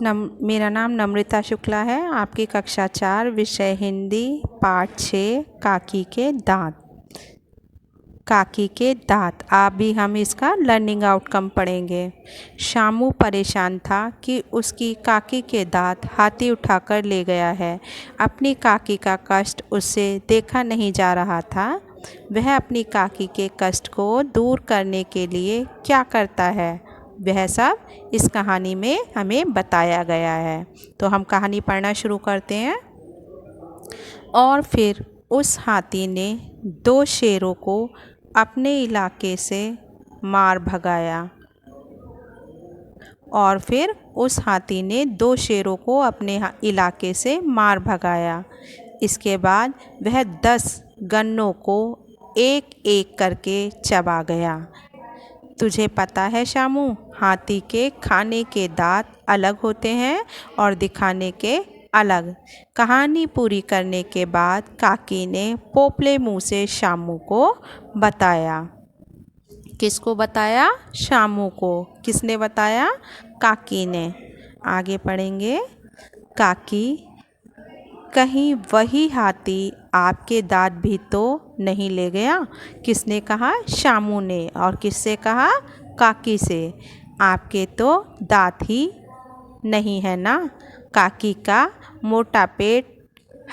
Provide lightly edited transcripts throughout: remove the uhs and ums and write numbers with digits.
मेरा नाम नम्रता शुक्ला है। आपकी कक्षा 4 विषय हिंदी पाठ 6 काकी के दांत। काकी के दांत। अभी हम इसका लर्निंग आउटकम पढ़ेंगे। शामू परेशान था कि उसकी काकी के दांत हाथी उठाकर ले गया है। अपनी काकी का कष्ट उससे देखा नहीं जा रहा था। वह अपनी काकी के कष्ट को दूर करने के लिए क्या करता है, वह सब इस कहानी में हमें बताया गया है। तो हम कहानी पढ़ना शुरू करते हैं। और फिर उस हाथी ने 2 शेरों को अपने इलाके से मार भगाया। और फिर उस हाथी ने 2 शेरों को अपने इलाके से मार भगाया। इसके बाद वह 10 गन्नों को एक एक करके चबा गया। तुझे पता है शामू, हाथी के खाने के दांत अलग होते हैं और दिखाने के अलग। कहानी पूरी करने के बाद काकी ने पोपले मुंह से शामू को बताया। किसको बताया? शामू को। किसने बताया? काकी ने। आगे पढ़ेंगे। काकी, कहीं वही हाथी आपके दांत भी तो नहीं ले गया? किसने कहा? शामू ने। और किससे कहा? काकी से। आपके तो दांत ही नहीं है ना? काकी का मोटा पेट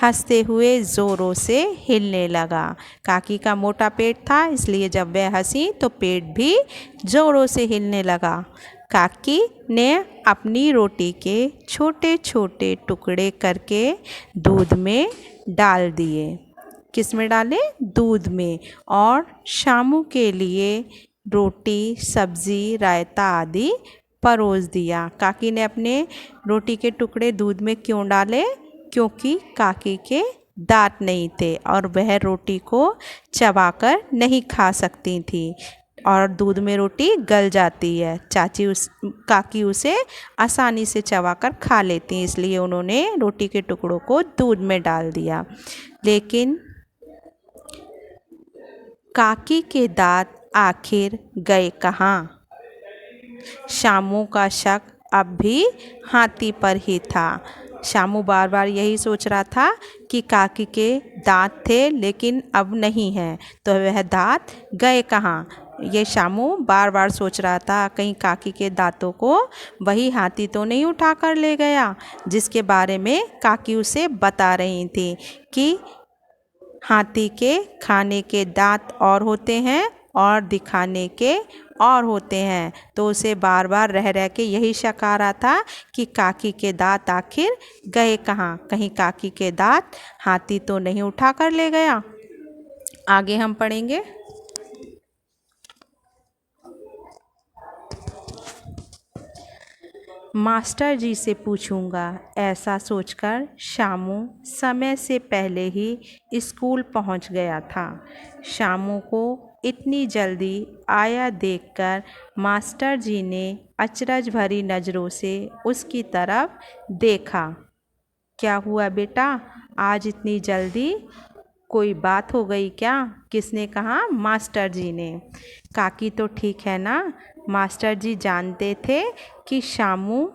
हंसते हुए ज़ोरों से हिलने लगा। काकी का मोटा पेट था, इसलिए जब वह हंसी तो पेट भी ज़ोरों से हिलने लगा। काकी ने अपनी रोटी के छोटे छोटे टुकड़े करके दूध में डाल दिए। किस में डाले? दूध में। और शामू के लिए रोटी, सब्ज़ी, रायता आदि परोस दिया। काकी ने अपने रोटी के टुकड़े दूध में क्यों डाले? क्योंकि काकी के दांत नहीं थे और वह रोटी को चबाकर नहीं खा सकती थी और दूध में रोटी गल जाती है। काकी उसे आसानी से चबाकर खा लेती हैं, इसलिए उन्होंने रोटी के टुकड़ों को दूध में डाल दिया। लेकिन काकी के दांत आखिर गए कहाँ? शामू का शक अब भी हाथी पर ही था। शामू बार बार यही सोच रहा था कि काकी के दांत थे लेकिन अब नहीं हैं, तो वह दांत गए कहाँ? ये शामू बार बार सोच रहा था, कहीं काकी के दांतों को वही हाथी तो नहीं उठा कर ले गया जिसके बारे में काकी उसे बता रही थी कि हाथी के खाने के दांत और होते हैं और दिखाने के और होते हैं। तो उसे बार बार रह रह के यही शक आ रहा था कि काकी के दांत आखिर गए कहाँ? कहीं काकी के दांत हाथी तो नहीं उठा कर ले गया। आगे हम पढ़ेंगे। मास्टर जी से पूछूंगा, ऐसा सोचकर शामू समय से पहले ही स्कूल पहुंच गया था। शामू को इतनी जल्दी आया देखकर मास्टर जी ने अचरज भरी नज़रों से उसकी तरफ देखा। क्या हुआ बेटा, आज इतनी जल्दी? कोई बात हो गई क्या? किसने कहा? मास्टर जी ने। काकी तो ठीक है ना? मास्टर जी जानते थे कि शामू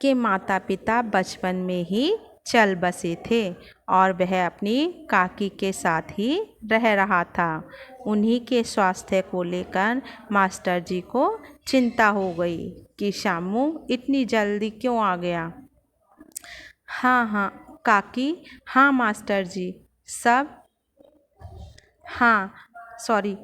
के माता पिता बचपन में ही चल बसे थे और वह अपनी काकी के साथ ही रह रहा था। उन्हीं के स्वास्थ्य को लेकर मास्टर जी को चिंता हो गई कि शामू इतनी जल्दी क्यों आ गया। हाँ हाँ काकी, हाँ मास्टर जी, सब हाँ सॉरी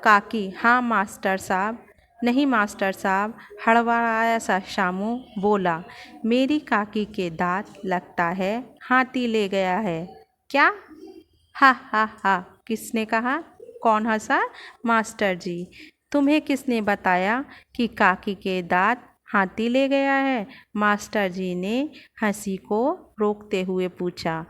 काकी, हाँ मास्टर साहब। नहीं मास्टर साहब, हड़बड़ाया सा शामू बोला, मेरी काकी के दांत लगता है हाथी ले गया है। क्या? हा हा हा। किसने कहा? कौन हंसा? मास्टर जी। तुम्हें किसने बताया कि काकी के दांत हाथी ले गया है? मास्टर जी ने हंसी को रोकते हुए पूछा।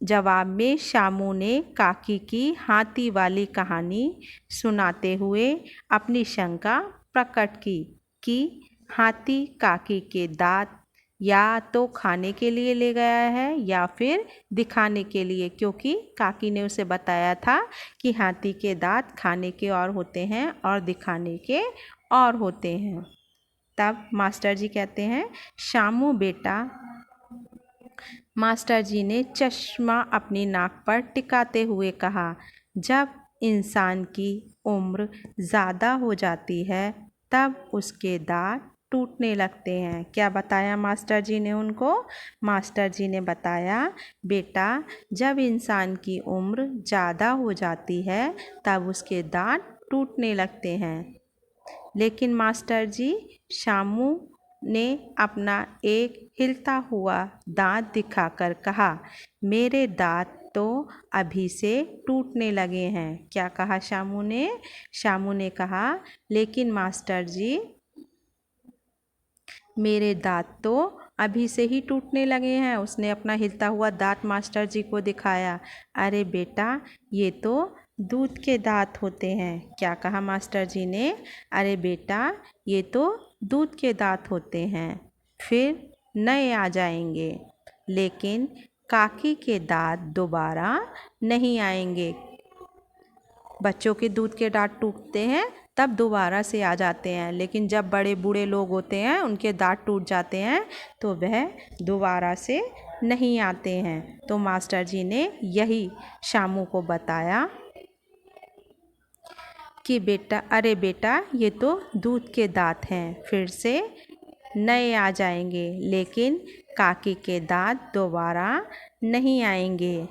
जवाब में शामू ने काकी की हाथी वाली कहानी सुनाते हुए अपनी शंका प्रकट की कि हाथी काकी के दांत या तो खाने के लिए ले गया है या फिर दिखाने के लिए, क्योंकि काकी ने उसे बताया था कि हाथी के दांत खाने के और होते हैं और दिखाने के और होते हैं। तब मास्टर जी कहते हैं, शामू बेटा। मास्टर जी ने चश्मा अपनी नाक पर टिकाते हुए कहा, जब इंसान की उम्र ज़्यादा हो जाती है तब उसके दांत टूटने लगते हैं। क्या बताया मास्टर जी ने उनको? मास्टर जी ने बताया, बेटा जब इंसान की उम्र ज़्यादा हो जाती है तब उसके दांत टूटने लगते हैं। लेकिन मास्टर जी, शामू ने अपना एक हिलता हुआ दांत दिखाकर कहा, मेरे दांत तो अभी से टूटने लगे हैं। क्या कहा शामू ने? शामू ने कहा, लेकिन मास्टर जी, मेरे दांत तो अभी से ही टूटने लगे हैं। उसने अपना हिलता हुआ दांत मास्टर जी को दिखाया। अरे बेटा, ये तो दूध के दांत होते हैं। क्या कहा मास्टर जी ने? अरे बेटा, ये तो दूध के दांत होते हैं, फिर नए आ जाएंगे। लेकिन काकी के दांत दोबारा नहीं आएंगे। बच्चों के दूध के दांत टूटते हैं तब दोबारा से आ जाते हैं, लेकिन जब बड़े बूढ़े लोग होते हैं उनके दांत टूट जाते हैं तो वह दोबारा से नहीं आते हैं। तो मास्टर जी ने यही शामू को बताया कि बेटा, अरे बेटा, ये तो दूध के दांत हैं, फिर से नए आ जाएंगे, लेकिन काकी के दांत दोबारा नहीं आएंगे।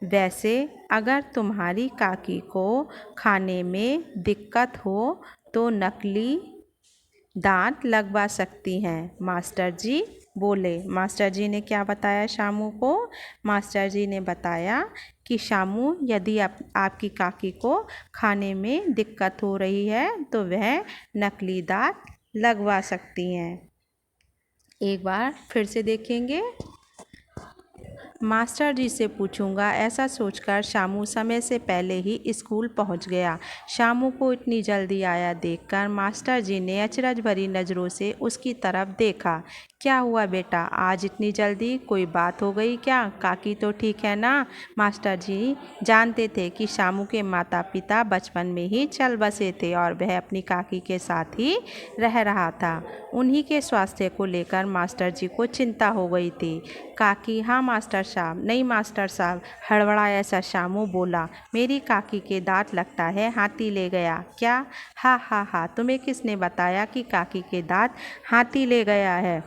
वैसे अगर तुम्हारी काकी को खाने में दिक्कत हो तो नकली दांत लगवा सकती हैं, मास्टर जी बोले। मास्टर जी ने क्या बताया शामू को? मास्टर जी ने बताया कि शामू, यदि आपकी काकी को खाने में दिक्कत हो रही है तो वह नकली दांत लगवा सकती हैं। एक बार फिर से देखेंगे। मास्टर जी से पूछूंगा, ऐसा सोचकर शामू समय से पहले ही स्कूल पहुंच गया। शामू को इतनी जल्दी आया देखकर मास्टर जी ने अचरज भरी नज़रों से उसकी तरफ देखा। क्या हुआ बेटा, आज इतनी जल्दी? कोई बात हो गई क्या? काकी तो ठीक है ना? मास्टर जी जानते थे कि शामू के माता पिता बचपन में ही चल बसे थे और वह अपनी काकी के साथ ही रह रहा था। उन्हीं के स्वास्थ्य को लेकर मास्टर जी को चिंता हो गई थी। काकी, हाँ मास्टर साहब। नहीं मास्टर साहब, हड़बड़ाया सा शामू बोला, मेरी काकी के दांत लगता है हाथी ले गया। क्या? हाँ हाँ हाँ, तुम्हें किसने बताया कि काकी के दांत हाथी ले गया है?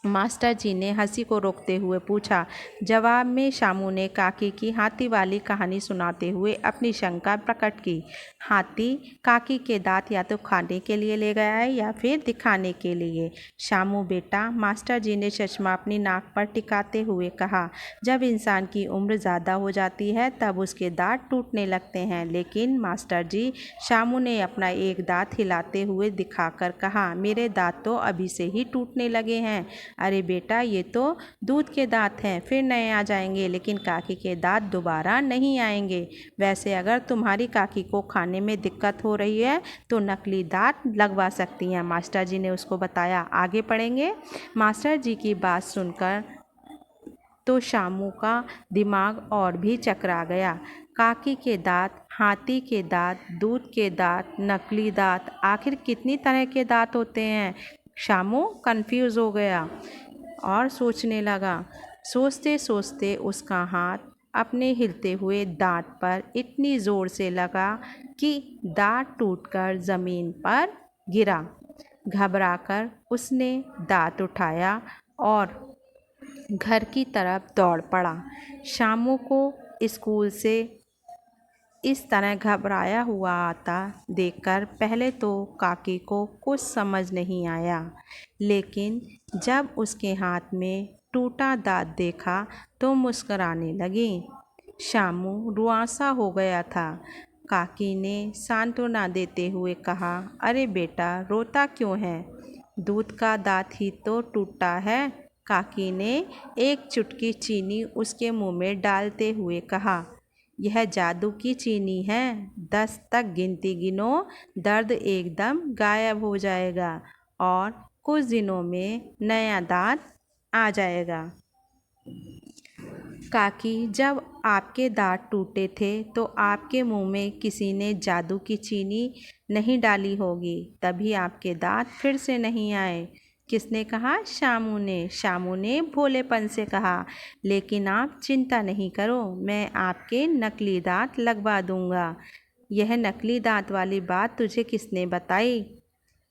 मास्टर जी ने हंसी को रोकते हुए पूछा। जवाब में शामू ने काकी की हाथी वाली कहानी सुनाते हुए अपनी शंका प्रकट की। हाथी काकी के दांत या तो खाने के लिए ले गया है या फिर दिखाने के लिए। शामू बेटा, मास्टर जी ने चश्मा अपनी नाक पर टिकाते हुए कहा, जब इंसान की उम्र ज़्यादा हो जाती है तब उसके दांत टूटने लगते हैं। लेकिन मास्टर जी, शामू ने अपना एक दांत हिलाते हुए दिखाकर कहा, मेरे दांत तो अभी से ही टूटने लगे हैं। अरे बेटा, ये तो दूध के दांत हैं, फिर नए आ जाएंगे, लेकिन काकी के दांत दोबारा नहीं आएंगे। वैसे अगर तुम्हारी काकी को खाने में दिक्कत हो रही है तो नकली दांत लगवा सकती हैं, मास्टर जी ने उसको बताया। आगे पढ़ेंगे। मास्टर जी की बात सुनकर तो शामू का दिमाग और भी चकरा गया। काकी के दांत, हाथी के दांत, दूध के दांत, नकली दांत, आखिर कितनी तरह के दांत होते हैं? शामू कंफ्यूज हो गया और सोचने लगा। सोचते सोचते उसका हाथ अपने हिलते हुए दांत पर इतनी ज़ोर से लगा कि दांत टूटकर ज़मीन पर गिरा। घबराकर उसने दांत उठाया और घर की तरफ दौड़ पड़ा। शामू को स्कूल से इस तरह घबराया हुआ आता देखकर पहले तो काकी को कुछ समझ नहीं आया, लेकिन जब उसके हाथ में टूटा दांत देखा तो मुस्कुराने लगी। शामू रुआंसा हो गया था। काकी ने सांत्वना देते हुए कहा, अरे बेटा, रोता क्यों है? दूध का दांत ही तो टूटा है। काकी ने एक चुटकी चीनी उसके मुंह में डालते हुए कहा, यह जादू की चीनी है। 10 तक गिनती गिनो, दर्द एकदम गायब हो जाएगा और कुछ दिनों में नया दांत आ जाएगा। काकी, जब आपके दांत टूटे थे तो आपके मुंह में किसी ने जादू की चीनी नहीं डाली होगी, तभी आपके दांत फिर से नहीं आए। किसने कहा? शामू ने। शामू ने भोलेपन से कहा, लेकिन आप चिंता नहीं करो, मैं आपके नकली दांत लगवा दूंगा। यह नकली दांत वाली बात तुझे किसने बताई?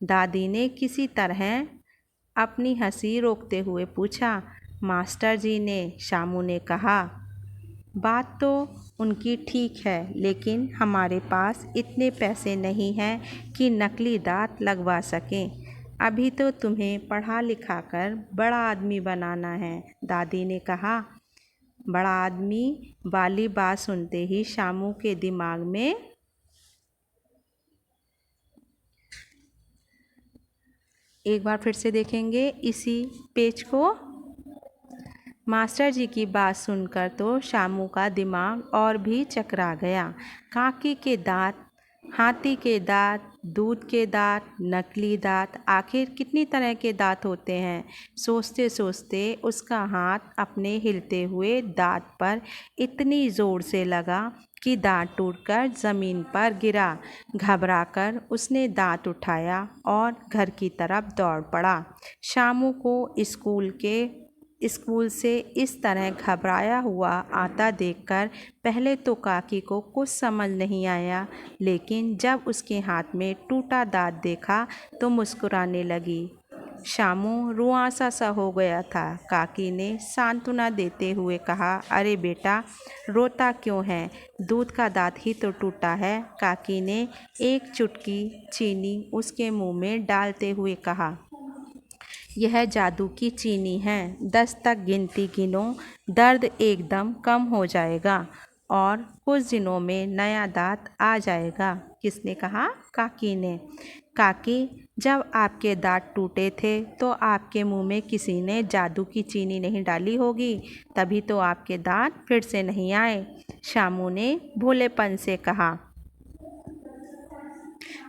दादी ने किसी तरह अपनी हंसी रोकते हुए पूछा। मास्टर जी ने। शामू ने कहा। बात तो उनकी ठीक है, लेकिन हमारे पास इतने पैसे नहीं हैं कि नकली दांत लगवा सकें। अभी तो तुम्हें पढ़ा लिखा कर बड़ा आदमी बनाना है, दादी ने कहा। बड़ा आदमी वाली बात सुनते ही शामू के दिमाग में एक बार फिर से देखेंगे इसी पेज को। मास्टर जी की बात सुनकर तो शामू का दिमाग और भी चकरा गया। काकी के दांत, हाथी के दांत, दूध के दांत, नकली दांत, आखिर कितनी तरह के दांत होते हैं? सोचते सोचते उसका हाथ अपने हिलते हुए दांत पर इतनी ज़ोर से लगा कि दांत टूटकर ज़मीन पर गिरा। घबराकर उसने दांत उठाया और घर की तरफ दौड़ पड़ा। शामू को स्कूल से इस तरह घबराया हुआ आता देखकर पहले तो काकी को कुछ समझ नहीं आया, लेकिन जब उसके हाथ में टूटा दांत देखा तो मुस्कुराने लगी। शामू रुआंसा सा हो गया था। काकी ने सांत्वना देते हुए कहा, अरे बेटा, रोता क्यों है? दूध का दांत ही तो टूटा है। काकी ने एक चुटकी चीनी उसके मुंह में डालते हुए कहा, यह जादू की चीनी है। 10 तक गिनती गिनो, दर्द एकदम कम हो जाएगा और कुछ दिनों में नया दांत आ जाएगा। किसने कहा? काकी ने। काकी, जब आपके दांत टूटे थे तो आपके मुंह में किसी ने जादू की चीनी नहीं डाली होगी, तभी तो आपके दांत फिर से नहीं आए। शामू ने भोलेपन से कहा।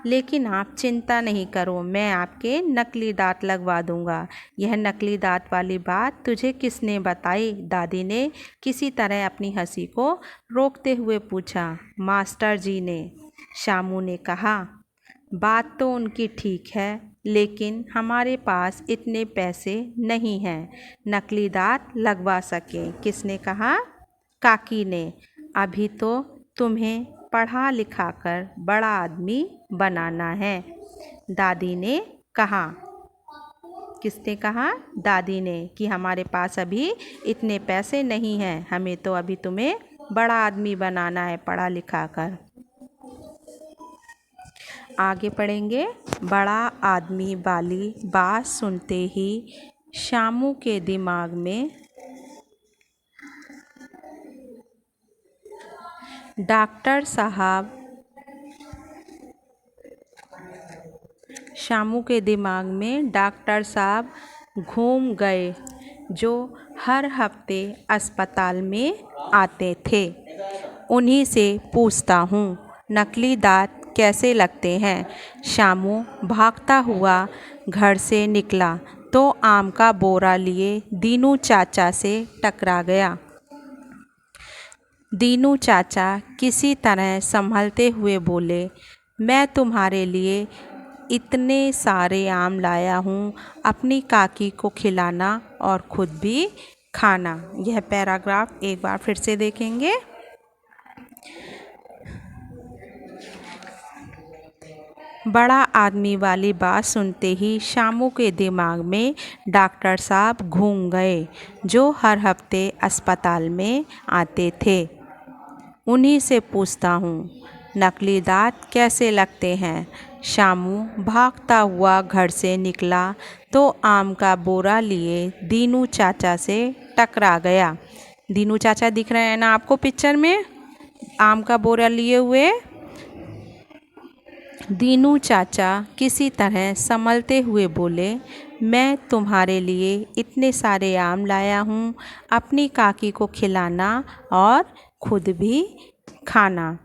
लेकिन आप चिंता नहीं करो, मैं आपके नकली दांत लगवा दूंगा। यह नकली दांत वाली बात तुझे किसने बताई? दादी ने किसी तरह अपनी हंसी को रोकते हुए पूछा। मास्टर जी ने। शामू ने कहा। बात तो उनकी ठीक है, लेकिन हमारे पास इतने पैसे नहीं हैं नकली दांत लगवा सकें। किसने कहा? काकी ने। अभी तो तुम्हें पढ़ा लिखा कर बड़ा आदमी बनाना है, दादी ने कहा। किसने कहा? दादी ने, कि हमारे पास अभी इतने पैसे नहीं हैं, हमें तो अभी तुम्हें बड़ा आदमी बनाना है पढ़ा लिखा कर। आगे पढ़ेंगे। बड़ा आदमी वाली बात सुनते ही शामू के दिमाग में डॉक्टर साहब घूम गए, जो हर हफ्ते अस्पताल में आते थे। उन्हीं से पूछता हूँ नकली दांत कैसे लगते हैं। शामू भागता हुआ घर से निकला तो आम का बोरा लिए दीनू चाचा से टकरा गया। दीनू चाचा किसी तरह संभलते हुए बोले, मैं तुम्हारे लिए इतने सारे आम लाया हूँ, अपनी काकी को खिलाना और खुद भी खाना। यह पैराग्राफ एक बार फिर से देखेंगे। बड़ा आदमी वाली बात सुनते ही शामू के दिमाग में डॉक्टर साहब घूम गए, जो हर हफ्ते अस्पताल में आते थे। उन्हीं से पूछता हूँ नकली दांत कैसे लगते हैं। शामू भागता हुआ घर से निकला तो आम का बोरा लिए दीनू चाचा से टकरा गया। दीनू चाचा दिख रहे हैं ना आपको पिक्चर में, आम का बोरा लिए हुए। दीनू चाचा किसी तरह संभलते हुए बोले, मैं तुम्हारे लिए इतने सारे आम लाया हूँ, अपनी काकी को खिलाना और खुद भी खाना।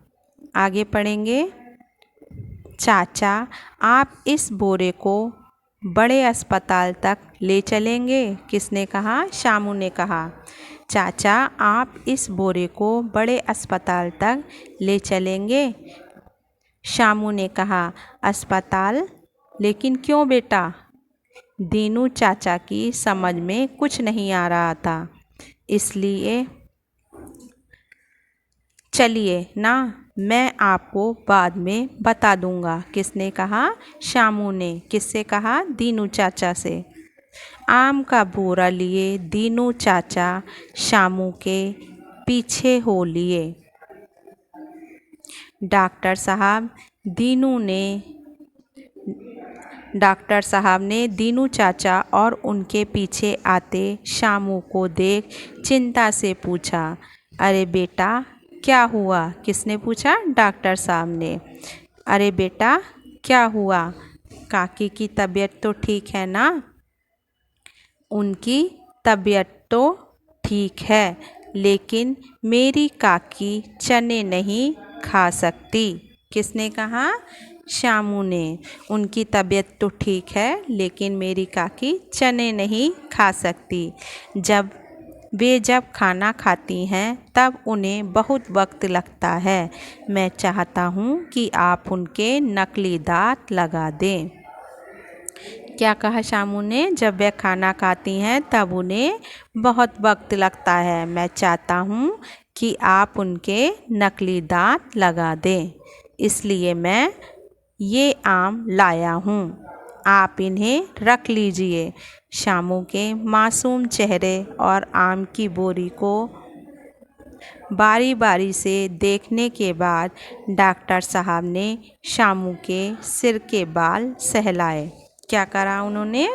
आगे पढ़ेंगे। चाचा, आप इस बोरे को बड़े अस्पताल तक ले चलेंगे? किसने कहा? शामू ने कहा। चाचा, आप इस बोरे को बड़े अस्पताल तक ले चलेंगे? शामू ने कहा। अस्पताल? लेकिन क्यों बेटा? दीनू चाचा की समझ में कुछ नहीं आ रहा था। इसलिए चलिए ना, मैं आपको बाद में बता दूंगा। किसने कहा? शामू ने। किससे कहा? दीनू चाचा से। आम का बोरा लिए दीनू चाचा शामू के पीछे हो लिए। डॉक्टर साहब ने दीनू चाचा और उनके पीछे आते शामू को देख चिंता से पूछा, अरे बेटा, क्या हुआ? किसने पूछा? डॉक्टर साहब ने। अरे बेटा, क्या हुआ? काकी की तबीयत तो ठीक है ना? उनकी तबीयत तो ठीक है, लेकिन मेरी काकी चने नहीं खा सकती। किसने कहा? शामू ने। उनकी तबीयत तो ठीक है, लेकिन मेरी काकी चने नहीं खा सकती। जब खाना खाती हैं तब उन्हें बहुत वक्त लगता है। मैं चाहता हूँ कि आप उनके नकली दांत लगा दें। क्या कहा शामू ने? जब वे खाना खाती हैं तब उन्हें बहुत वक्त लगता है। मैं चाहता हूँ कि आप उनके नकली दांत लगा दें, इसलिए मैं ये आम लाया हूँ। आप इन्हें रख लीजिए। शामू के मासूम चेहरे और आम की बोरी को बारी बारी से देखने के बाद डॉक्टर साहब ने शामू के सिर के बाल सहलाए। क्या करा उन्होंने?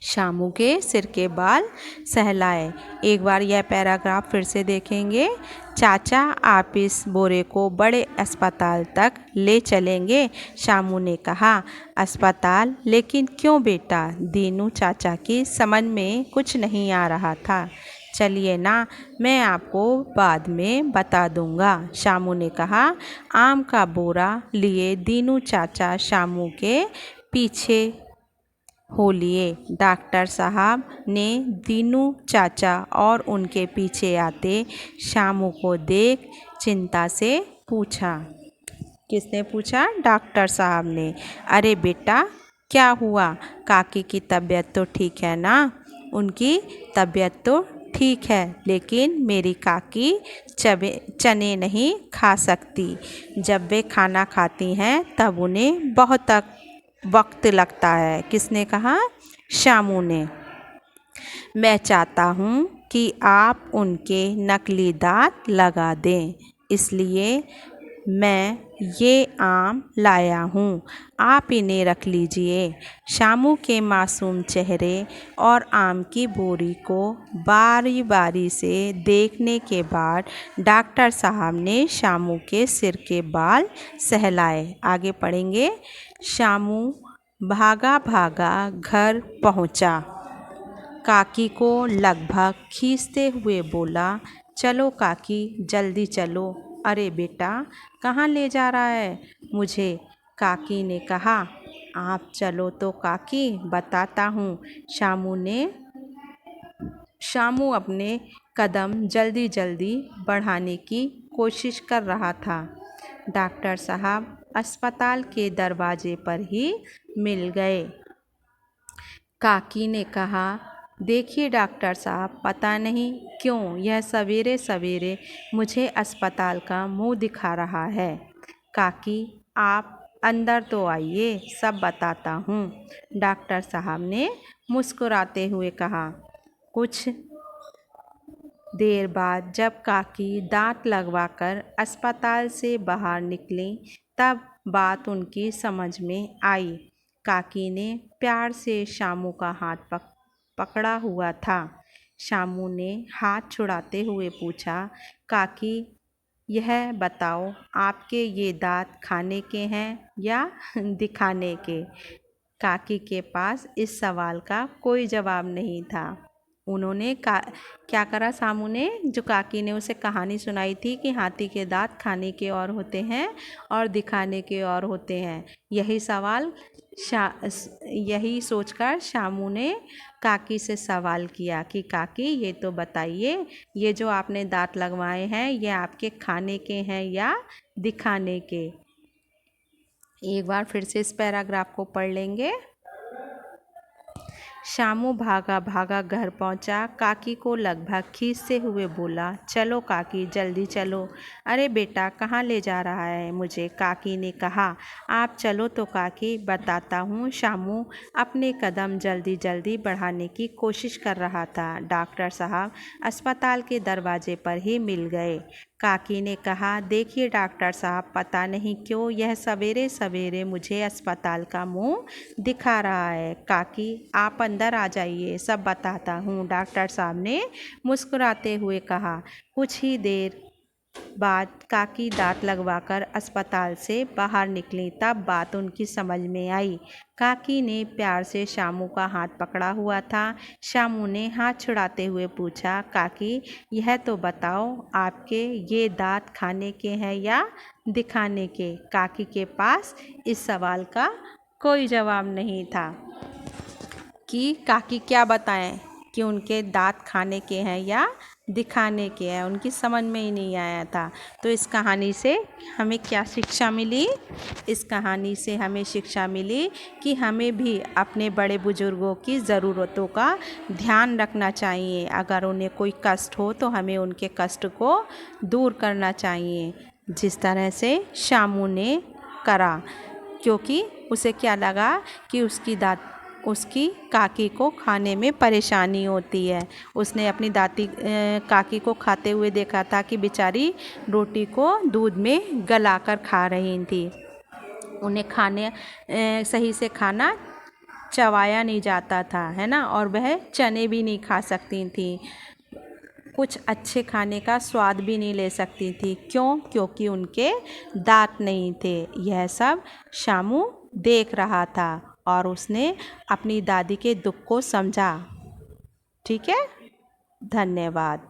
शामू के सिर के बाल सहलाए। एक बार यह पैराग्राफ फिर से देखेंगे। चाचा, आप इस बोरे को बड़े अस्पताल तक ले चलेंगे? शामू ने कहा। अस्पताल? लेकिन क्यों बेटा? दीनू चाचा की समझ में कुछ नहीं आ रहा था। चलिए ना, मैं आपको बाद में बता दूंगा, शामू ने कहा। आम का बोरा लिए दीनू चाचा शामू के पीछे हो लिए। डॉक्टर साहब ने दीनू चाचा और उनके पीछे आते शामू को देख चिंता से पूछा। किसने पूछा? डॉक्टर साहब ने। अरे बेटा, क्या हुआ? काकी की तबीयत तो ठीक है ना? उनकी तबीयत तो ठीक है, लेकिन मेरी काकी चने नहीं खा सकती। जब वे खाना खाती हैं तब उन्हें बहुत वक्त लगता है। किसने कहा? शामू ने। मैं चाहता हूँ कि आप उनके नकली दांत लगा दें, इसलिए मैं ये आम लाया हूँ। आप इन्हें रख लीजिए। शामू के मासूम चेहरे और आम की बोरी को बारी बारी से देखने के बाद डॉक्टर साहब ने शामू के सिर के बाल सहलाए। आगे पढ़ेंगे। शामू भागा भागा घर पहुँचा। काकी को लगभग खींचते हुए बोला, चलो काकी, जल्दी चलो। अरे बेटा, कहाँ ले जा रहा है मुझे? काकी ने कहा। आप चलो तो काकी, बताता हूँ। शामू अपने कदम जल्दी जल्दी बढ़ाने की कोशिश कर रहा था। डॉक्टर साहब अस्पताल के दरवाजे पर ही मिल गए। काकी ने कहा, देखिए डॉक्टर साहब, पता नहीं क्यों यह सवेरे सवेरे मुझे अस्पताल का मुंह दिखा रहा है। काकी, आप अंदर तो आइए, सब बताता हूँ, डॉक्टर साहब ने मुस्कुराते हुए कहा। कुछ देर बाद जब काकी दांत लगवाकर अस्पताल से बाहर निकली तब बात उनकी समझ में आई। काकी ने प्यार से शामू का हाथ पकड़ा हुआ था। शामू ने हाथ छुड़ाते हुए पूछा, काकी, यह बताओ, आपके ये दांत खाने के हैं या दिखाने के? काकी के पास इस सवाल का कोई जवाब नहीं था। उन्होंने क्या करा? शामू ने, जो काकी ने उसे कहानी सुनाई थी कि हाथी के दांत खाने के और होते हैं और दिखाने के और होते हैं, यही सवाल यही सोचकर शामू ने काकी से सवाल किया कि काकी ये तो बताइए, ये जो आपने दांत लगवाए हैं ये आपके खाने के हैं या दिखाने के। एक बार फिर से इस पैराग्राफ को पढ़ लेंगे। शामू भागा भागा घर पहुंचा, काकी को लगभग खींचते हुए बोला, चलो काकी जल्दी चलो। अरे बेटा कहाँ ले जा रहा है मुझे, काकी ने कहा। आप चलो तो काकी, बताता हूँ। शामू अपने कदम जल्दी जल्दी बढ़ाने की कोशिश कर रहा था। डॉक्टर साहब अस्पताल के दरवाजे पर ही मिल गए। काकी ने कहा, देखिए डॉक्टर साहब, पता नहीं क्यों यह सवेरे सवेरे मुझे अस्पताल का मुंह दिखा रहा है। काकी आप अंदर आ जाइए, सब बताता हूँ, डॉक्टर साहब ने मुस्कुराते हुए कहा। कुछ ही देर बाद काकी दांत लगवाकर अस्पताल से बाहर निकली। तब बात उनकी समझ में आई। काकी ने प्यार से शामू का हाथ पकड़ा हुआ था। शामू ने हाथ छुड़ाते हुए पूछा, काकी यह तो बताओ, आपके ये दांत खाने के हैं या दिखाने के। काकी के पास इस सवाल का कोई जवाब नहीं था कि काकी क्या बताएं कि उनके दांत खाने के हैं या दिखाने के हैं। उनकी समझ में ही नहीं आया था। तो इस कहानी से हमें क्या शिक्षा मिली? इस कहानी से हमें शिक्षा मिली कि हमें भी अपने बड़े बुजुर्गों की ज़रूरतों का ध्यान रखना चाहिए। अगर उन्हें कोई कष्ट हो तो हमें उनके कष्ट को दूर करना चाहिए, जिस तरह से शामू ने करा। क्योंकि उसे क्या लगा कि उसकी काकी को खाने में परेशानी होती है। उसने अपनी काकी को खाते हुए देखा था कि बेचारी रोटी को दूध में गलाकर खा रही थी। उन्हें सही से खाना चबाया नहीं जाता था, है ना, और वह चने भी नहीं खा सकती थी। कुछ अच्छे खाने का स्वाद भी नहीं ले सकती थी। क्यों? क्योंकि उनके दांत नहीं थे। यह सब शामू देख रहा था और उसने अपनी दादी के दुख को समझा। ठीक है, धन्यवाद।